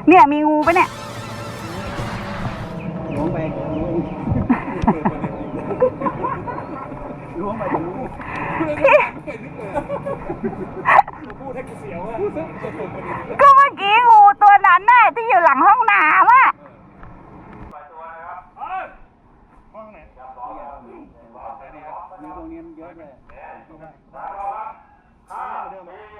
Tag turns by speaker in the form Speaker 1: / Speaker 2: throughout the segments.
Speaker 1: เนี่ยมีงูปะเนี่ย
Speaker 2: ล้วงไปล้วงไปถึงงูพูดให้กูเสียวอ่ะ
Speaker 1: ก็เมื่อกี้งูตัวนั้นน่ะที่อยู่หลังห้องน้ำอ่ะ
Speaker 2: ห้องไหนมีตรงนี้เยอะเลยเต็มเลยนะ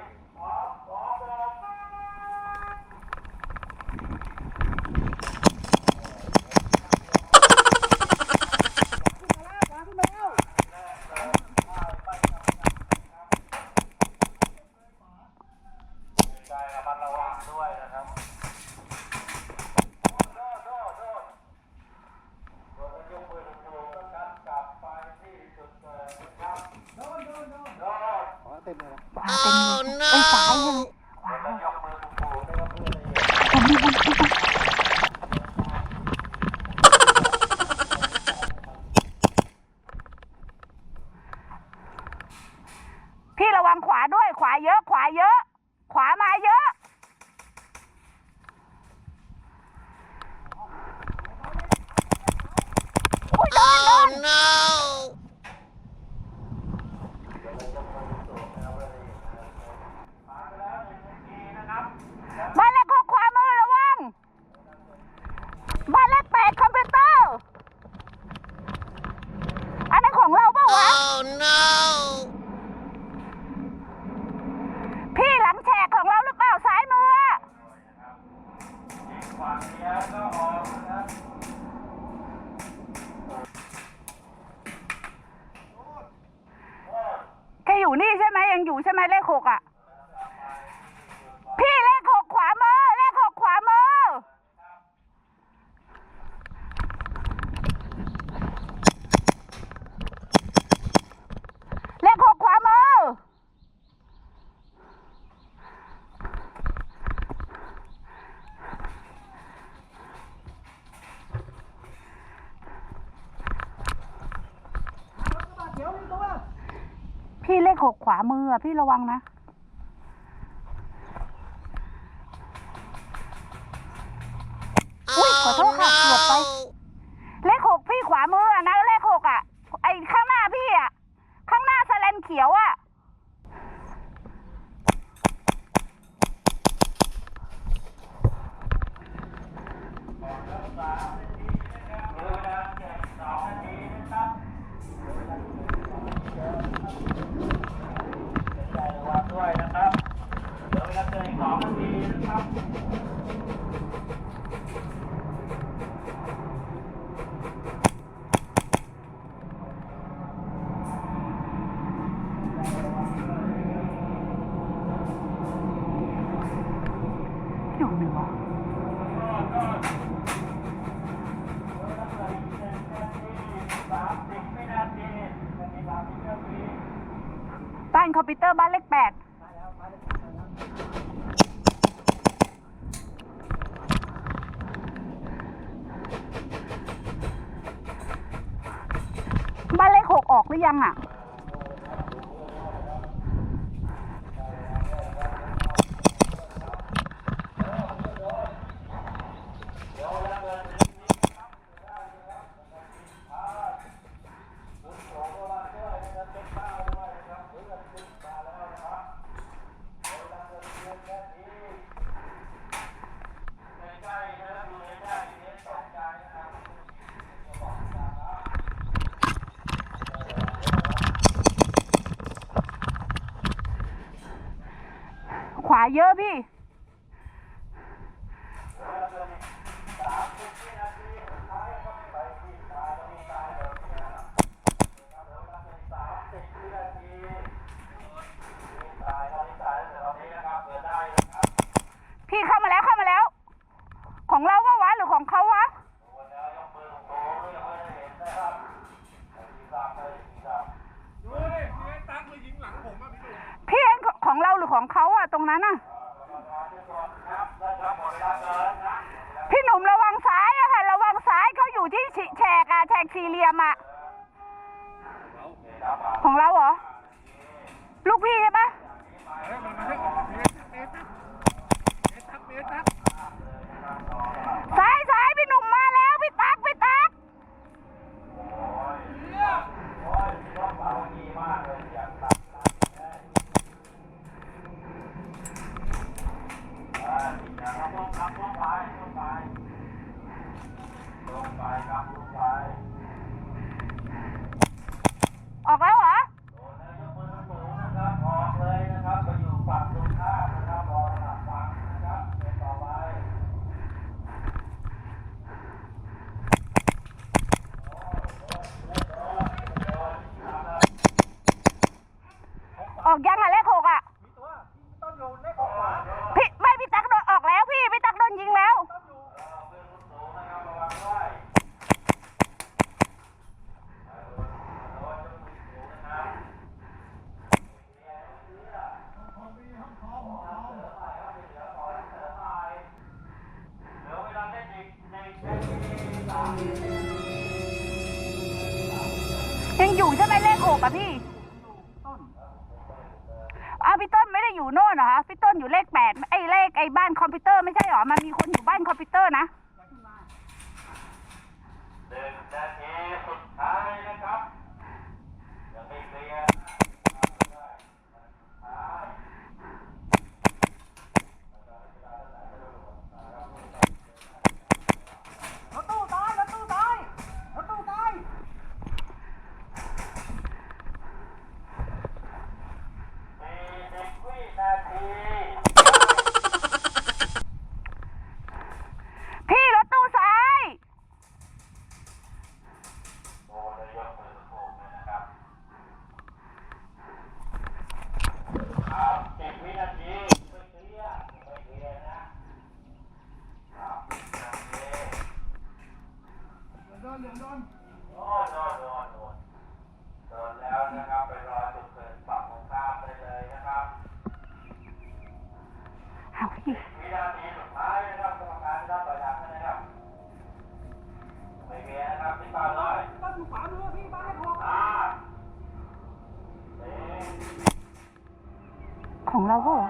Speaker 1: ขวาเต็มเลยไอ้ซ้ายเลยขวาพี่ระวังขวาด้วยขวาเยอะขวาเยอะขวามาเยอะโอ้ยโดนบ้านเลข6ขวามือระวังบ้านเลข8คอมพิวเตอร์อันนั้นของเราเปล่าวะพี่หลังแฉกของเราหรือเปล่าซ้ายมือแกอยู่นี่ใช่ไหมยังอยู่ใช่ไหมเลข6อ่ะพี่เลข6ขวามือเลข6ขวามือเลข6ขวามือพี่เลข6ขวามืออ่ะพี่ระวังนะอุ้ยขอโทษค่ะเกือบไปเลข6พี่ขวามืออ่ะนะเลข6อ่ะไอ้ข้างหน้าพี่อ่ะข้างหน้าแสแลนเขียวอ่ะอยู่ไหนวะบ้านคอมพิวเตอร์บ้านเลข8บ้านเลข6ออกหรือยังอ่ะขวาเยอะพี่พี่เข้ามาแล้วของเราวะหรือของเขาวะพี่เห็นของเราหรือของเขาอะตรงนั้นอะพี่หนุ่มระวังซ้ายอะค่ะระวังซ้ายเขาอยู่ที่แฉกอะแฉกสี่เหลี่ยมอะของเราเหรอลูกพี่ใช่ปะ
Speaker 2: เ
Speaker 1: ออกแล้วเหรอออกยังอ่ะเลข 6อ่ะพี่ไม่พี่ตั๊กโดนออกแล้วพี่ตั๊กโดนยิงแล้วยังอยู่ใช่ไหมเลข 6อ่ะพี่พี่ต้นไม่ได้อยู่โน่นเหรอคะพี่ต้นอยู่เลข 8เลขบ้านคอมพิวเตอร์ไม่ใช่เหรอมันมีคนอยู่บ้านคอมพิวเตอร์นะ
Speaker 3: 1 นาทีสุดท้ายนะครับยังไม่เคลียร์
Speaker 2: รถตู้ตายรถตู้ตายรถตู้ตาย
Speaker 3: 40 วินาที
Speaker 1: พี่รถตู้ซ้าย
Speaker 3: โอ้เลยยกมือโค้งเลยนะครับ10 วินาทีไม่เคลียร์นะครับ10 นาที
Speaker 2: โดน
Speaker 3: โดนแล้วนะครับไปรอจุดเกิดฝั่งตรงข้ามได้เลยนะครับ
Speaker 1: เอาพี่
Speaker 3: 10 วินาทีสุดท้ายนะครับกรรมการรับต่อจากนั้นนะครับไม่มีนะครับที่บ้านเลย
Speaker 2: ต้นอยู่ขวามือพี่บ้านเลข 6
Speaker 1: ของเราก็เหรอ